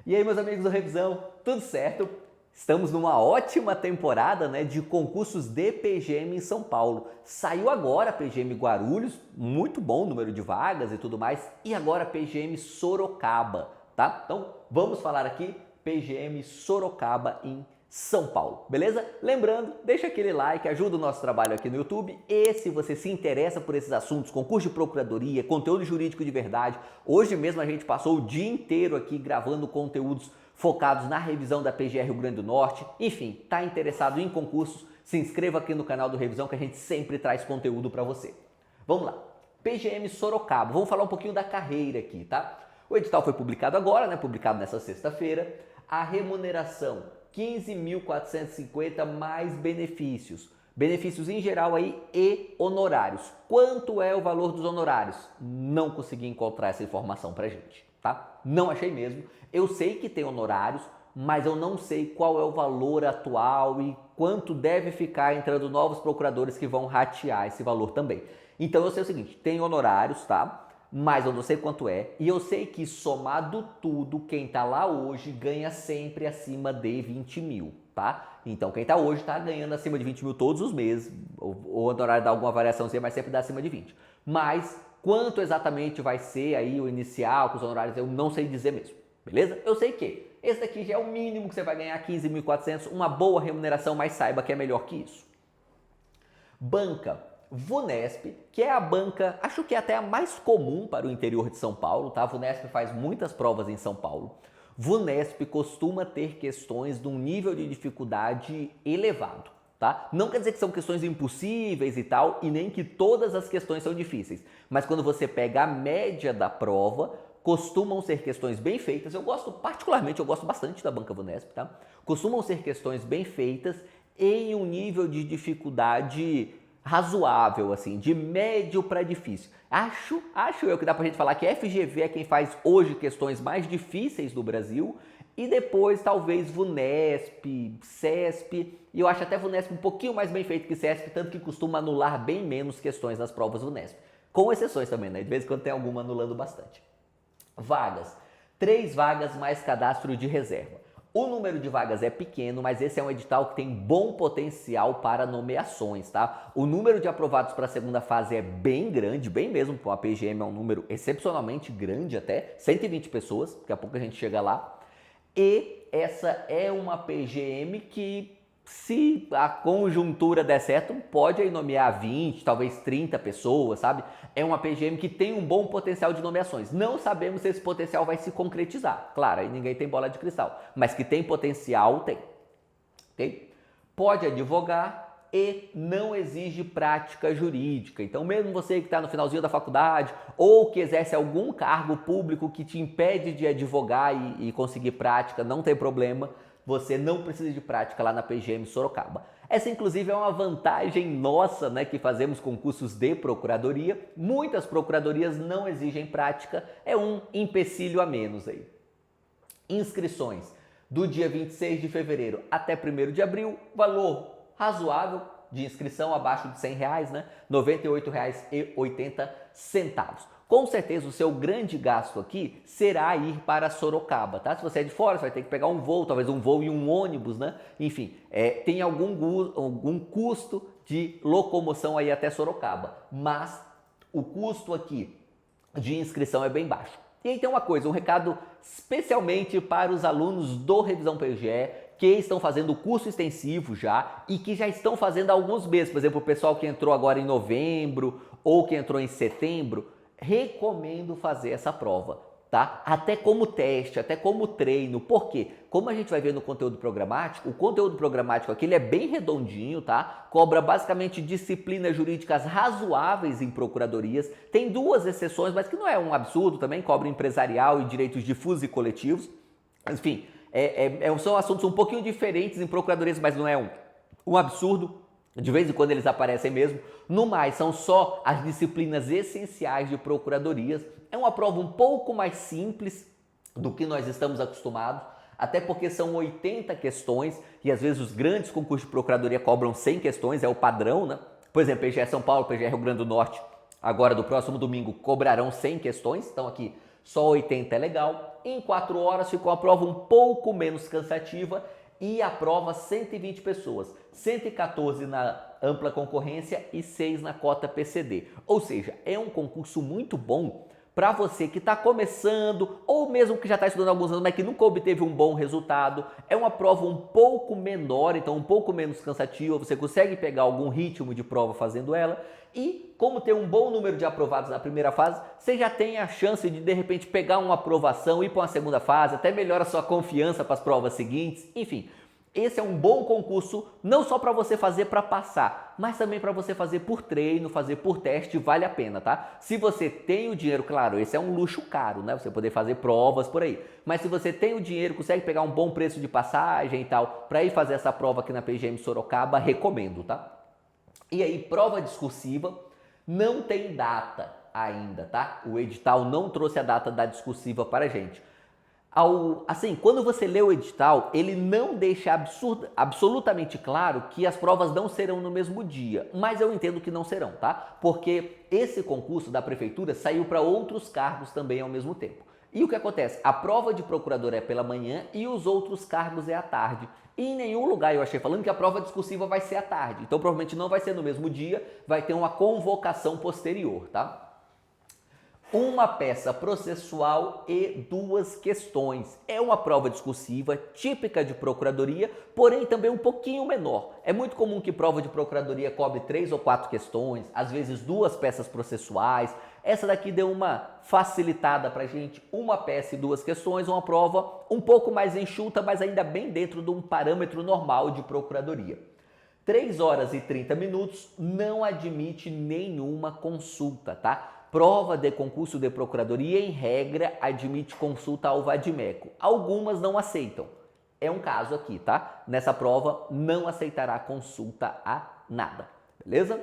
E aí, meus amigos do Revisão, tudo certo? Estamos numa ótima temporada, né, de concursos de PGM em São Paulo. Saiu agora a PGM Guarulhos, muito bom número de vagas e tudo mais, e agora a PGM Sorocaba, tá? Então, vamos falar aqui PGM Sorocaba em São Paulo, beleza? Lembrando, deixa aquele like, ajuda o nosso trabalho aqui no YouTube, e se você se interessa por esses assuntos, concurso de procuradoria, conteúdo jurídico de verdade, hoje mesmo a gente passou o dia inteiro aqui gravando conteúdos focados na revisão da PGR Rio Grande do Norte, enfim, tá interessado em concursos, se inscreva aqui no canal do Revisão que a gente sempre traz conteúdo para você. Vamos lá, PGM Sorocaba, vamos falar um pouquinho da carreira aqui, tá? O edital foi publicado agora, né? Publicado nessa sexta-feira, a remuneração 15.450 mais benefícios. Benefícios em geral aí e honorários. Quanto é o valor dos honorários? Não consegui encontrar essa informação pra gente, tá? Não achei mesmo. Eu sei que tem honorários, mas eu não sei qual é o valor atual e quanto deve ficar entrando novos procuradores que vão ratear esse valor também. Então eu sei o seguinte, tem honorários, tá? Mas eu não sei quanto é, e eu sei que somado tudo, quem tá lá hoje ganha sempre acima de 20 mil, tá? Então quem tá hoje tá ganhando acima de 20 mil todos os meses, o honorário dá alguma variação, mas sempre dá acima de 20. Mas quanto exatamente vai ser aí o inicial com os honorários, eu não sei dizer mesmo, beleza? Eu sei que esse daqui já é o mínimo que você vai ganhar, 15.400, uma boa remuneração, mas saiba que é melhor que isso. Banca. VUNESP, que é a banca, acho que é até a mais comum para o interior de São Paulo, tá? A VUNESP faz muitas provas em São Paulo. VUNESP costuma ter questões de um nível de dificuldade elevado, tá? Não quer dizer que são questões impossíveis e tal, e nem que todas as questões são difíceis, mas quando você pega a média da prova, costumam ser questões bem feitas. Particularmente, eu gosto bastante da banca VUNESP, tá? Costumam ser questões bem feitas em um nível de dificuldade razoável, assim, de médio para difícil. Acho eu que dá pra gente falar que FGV é quem faz hoje questões mais difíceis do Brasil e depois talvez VUNESP, CESP, e eu acho até VUNESP um pouquinho mais bem feito que CESP, tanto que costuma anular bem menos questões nas provas VUNESP. Com exceções também, né? De vez em quando tem alguma anulando bastante. Vagas. 3 vagas mais cadastro de reserva. O número de vagas é pequeno, mas esse é um edital que tem bom potencial para nomeações, tá? O número de aprovados para a segunda fase é bem grande, bem mesmo, a PGM é um número excepcionalmente grande até, 120 pessoas, daqui a pouco a gente chega lá. E essa é uma PGM que, se a conjuntura der certo, pode aí nomear 20, talvez 30 pessoas, sabe? É uma PGM que tem um bom potencial de nomeações. Não sabemos se esse potencial vai se concretizar. Claro, aí ninguém tem bola de cristal, mas que tem potencial, tem. Ok? Pode advogar e não exige prática jurídica. Então, mesmo você que está no finalzinho da faculdade ou que exerce algum cargo público que te impede de advogar e conseguir prática, não tem problema. Você não precisa de prática lá na PGM Sorocaba. Essa, inclusive, é uma vantagem nossa, né, que fazemos concursos de procuradoria. Muitas procuradorias não exigem prática, é um empecilho a menos aí. Inscrições do dia 26 de fevereiro até 1º de abril, valor razoável de inscrição, abaixo de R$100, né? R$ 98,80. Com certeza o seu grande gasto aqui será ir para Sorocaba, tá? Se você é de fora, você vai ter que pegar um voo, talvez um voo e um ônibus, né? Enfim, tem algum custo de locomoção aí até Sorocaba, mas o custo aqui de inscrição é bem baixo. E aí tem uma coisa, um recado especialmente para os alunos do Revisão PGE que estão fazendo o curso extensivo já e que já estão fazendo há alguns meses. Por exemplo, o pessoal que entrou agora em novembro ou que entrou em setembro, recomendo fazer essa prova, tá? Até como teste, até como treino. Por quê? Como a gente vai ver no conteúdo programático, o conteúdo programático aqui ele é bem redondinho, tá? Cobra basicamente disciplinas jurídicas razoáveis em procuradorias. Tem 2 exceções, mas que não é um absurdo também, cobra empresarial e direitos difusos e coletivos. Enfim, são assuntos um pouquinho diferentes em procuradorias, mas não é um absurdo. De vez em quando eles aparecem mesmo. No mais, são só as disciplinas essenciais de procuradorias. É uma prova um pouco mais simples do que nós estamos acostumados, até porque são 80 questões e às vezes os grandes concursos de procuradoria cobram 100 questões, é o padrão, né? Por exemplo, PGE São Paulo, PGE Rio Grande do Norte, agora do próximo domingo, cobrarão 100 questões, então aqui só 80 é legal. em 4 horas ficou a prova um pouco menos cansativa e a prova 120 pessoas, 114 na ampla concorrência e 6 na cota PCD. Ou seja, é um concurso muito bom para você que está começando ou mesmo que já está estudando há alguns anos, mas que nunca obteve um bom resultado. É uma prova um pouco menor, então um pouco menos cansativa, você consegue pegar algum ritmo de prova fazendo ela. E como tem um bom número de aprovados na primeira fase, você já tem a chance de repente pegar uma aprovação, ir para uma segunda fase, até melhora a sua confiança para as provas seguintes, enfim. Esse é um bom concurso, não só para você fazer para passar, mas também para você fazer por treino, fazer por teste, vale a pena, tá? Se você tem o dinheiro, claro, esse é um luxo caro, né? Você poder fazer provas por aí. Mas se você tem o dinheiro, consegue pegar um bom preço de passagem e tal, para ir fazer essa prova aqui na PGM Sorocaba, recomendo, tá? E aí, prova discursiva, não tem data ainda, tá? O edital não trouxe a data da discursiva para a gente. Assim, quando você lê o edital, ele não deixa absolutamente claro que as provas não serão no mesmo dia, mas eu entendo que não serão, tá? Porque esse concurso da prefeitura saiu para outros cargos também ao mesmo tempo. E o que acontece? A prova de procurador é pela manhã e os outros cargos é à tarde. E em nenhum lugar eu achei falando que a prova discursiva vai ser à tarde. Então provavelmente não vai ser no mesmo dia, vai ter uma convocação posterior, tá? Uma peça processual e 2 questões. É uma prova discursiva típica de procuradoria, porém também um pouquinho menor. É muito comum que prova de procuradoria cobre 3 ou 4 questões, às vezes 2 peças processuais. Essa daqui deu uma facilitada pra gente, uma peça e 2 questões, uma prova um pouco mais enxuta, mas ainda bem dentro de um parâmetro normal de procuradoria. 3 horas e 30 minutos não admite nenhuma consulta, tá? Prova de concurso de procuradoria, em regra, admite consulta ao vadimeco. Algumas não aceitam. É um caso aqui, tá? Nessa prova, não aceitará consulta a nada, beleza?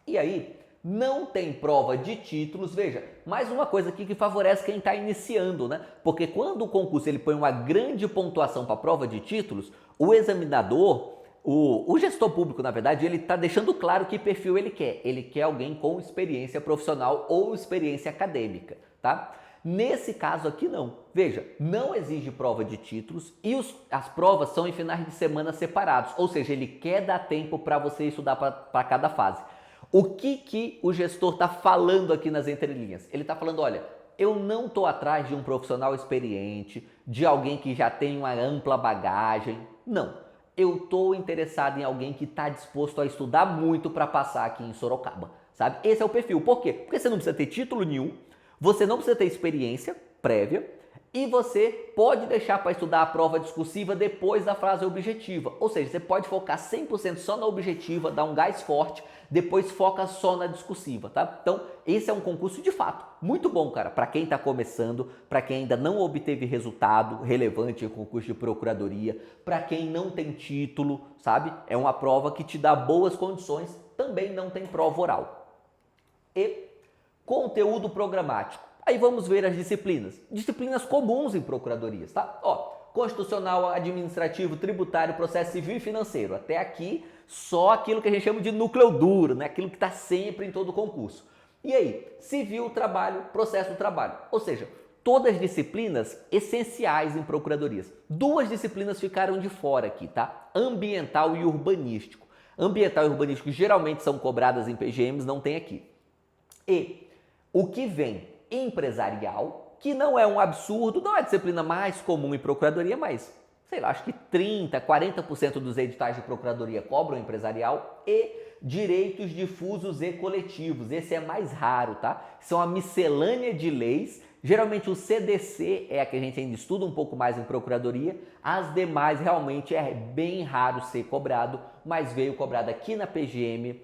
E aí, não tem prova de títulos. Veja, mais uma coisa aqui que favorece quem está iniciando, né? Porque quando o concurso ele põe uma grande pontuação para a prova de títulos, o examinador... O gestor público, na verdade, ele está deixando claro que perfil ele quer. Ele quer alguém com experiência profissional ou experiência acadêmica, tá? Nesse caso aqui, não. Veja, não exige prova de títulos e as provas são em finais de semana separados. Ou seja, ele quer dar tempo para você estudar para cada fase. O que o gestor está falando aqui nas entrelinhas? Ele está falando, olha, eu não estou atrás de um profissional experiente, de alguém que já tem uma ampla bagagem. Não. Eu estou interessado em alguém que está disposto a estudar muito para passar aqui em Sorocaba, sabe? Esse é o perfil. Por quê? Porque você não precisa ter título nenhum, você não precisa ter experiência prévia e você pode deixar para estudar a prova discursiva depois da frase objetiva. Ou seja, você pode focar 100% só na objetiva, dar um gás forte, depois foca só na discursiva, tá? Então, esse é um concurso de fato muito bom, cara, para quem está começando, para quem ainda não obteve resultado relevante em concurso de procuradoria, para quem não tem título, sabe? É uma prova que te dá boas condições, também não tem prova oral. E conteúdo programático. Aí vamos ver as disciplinas. Disciplinas comuns em procuradorias, tá? Ó, constitucional, administrativo, tributário, processo civil e financeiro. Até aqui, só aquilo que a gente chama de núcleo duro, né? Aquilo que está sempre em todo concurso. E aí, civil, trabalho, processo do trabalho. Ou seja, todas disciplinas essenciais em procuradorias. 2 disciplinas ficaram de fora aqui, tá? Ambiental e urbanístico. Ambiental e urbanístico geralmente são cobradas em PGMs, não tem aqui. E o que vem? Empresarial, que não é um absurdo, não é a disciplina mais comum em procuradoria, mas, sei lá, acho que 30%, 40% dos editais de procuradoria cobram empresarial e direitos difusos e coletivos. Esse é mais raro, tá? São a miscelânea de leis. Geralmente o CDC é a que a gente ainda estuda um pouco mais em procuradoria. As demais realmente é bem raro ser cobrado, mas veio cobrado aqui na PGM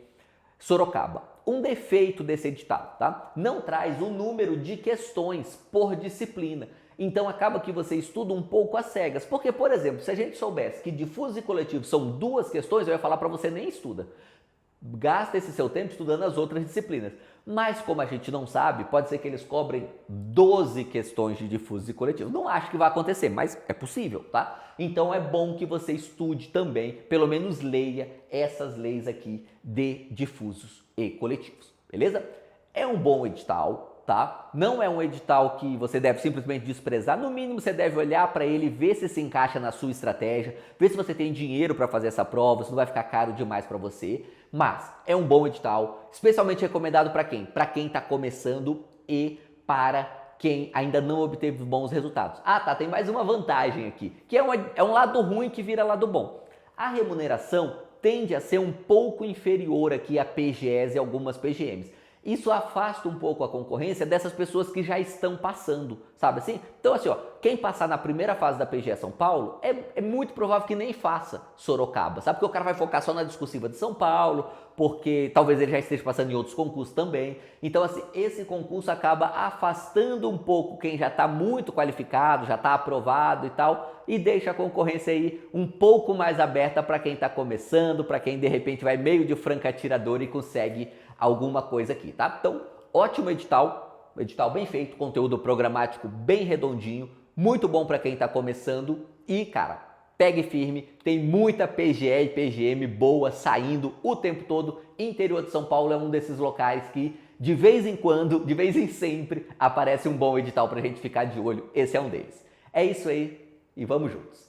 Sorocaba. Um defeito desse edital, tá? Não traz o número de questões por disciplina. Então acaba que você estuda um pouco às cegas. Porque, por exemplo, se a gente soubesse que difusos e coletivos são 2 questões, eu ia falar para você nem estuda. Gasta esse seu tempo estudando as outras disciplinas. Mas como a gente não sabe, pode ser que eles cobrem 12 questões de difusos e coletivos. Não acho que vai acontecer, mas é possível, tá? Então é bom que você estude também, pelo menos leia essas leis aqui de difusos e coletivos, beleza? É um bom edital, tá? Não é um edital que você deve simplesmente desprezar. No mínimo, você deve olhar para ele, ver se encaixa na sua estratégia, ver se você tem dinheiro para fazer essa prova, se não vai ficar caro demais para você. Mas é um bom edital, especialmente recomendado para quem? Para quem está começando e para quem ainda não obteve bons resultados. Ah, tá, tem mais uma vantagem aqui, que é um lado ruim que vira lado bom. A remuneração tende a ser um pouco inferior aqui a PGEs e algumas PGMs. Isso afasta um pouco a concorrência dessas pessoas que já estão passando, sabe assim? Então assim, ó, quem passar na primeira fase da PGE São Paulo é muito provável que nem faça Sorocaba, sabe? Porque o cara vai focar só na discursiva de São Paulo, porque talvez ele já esteja passando em outros concursos também. Então assim, esse concurso acaba afastando um pouco quem já está muito qualificado, já está aprovado e tal, e deixa a concorrência aí um pouco mais aberta para quem está começando, para quem de repente vai meio de franca atirador e consegue alguma coisa aqui, tá? Então, ótimo edital bem feito, conteúdo programático bem redondinho, muito bom para quem está começando e, cara, pegue firme, tem muita PGE e PGM boa saindo o tempo todo. Interior de São Paulo é um desses locais que, de vez em quando, de vez em sempre, aparece um bom edital para a gente ficar de olho. Esse é um deles. É isso aí e vamos juntos!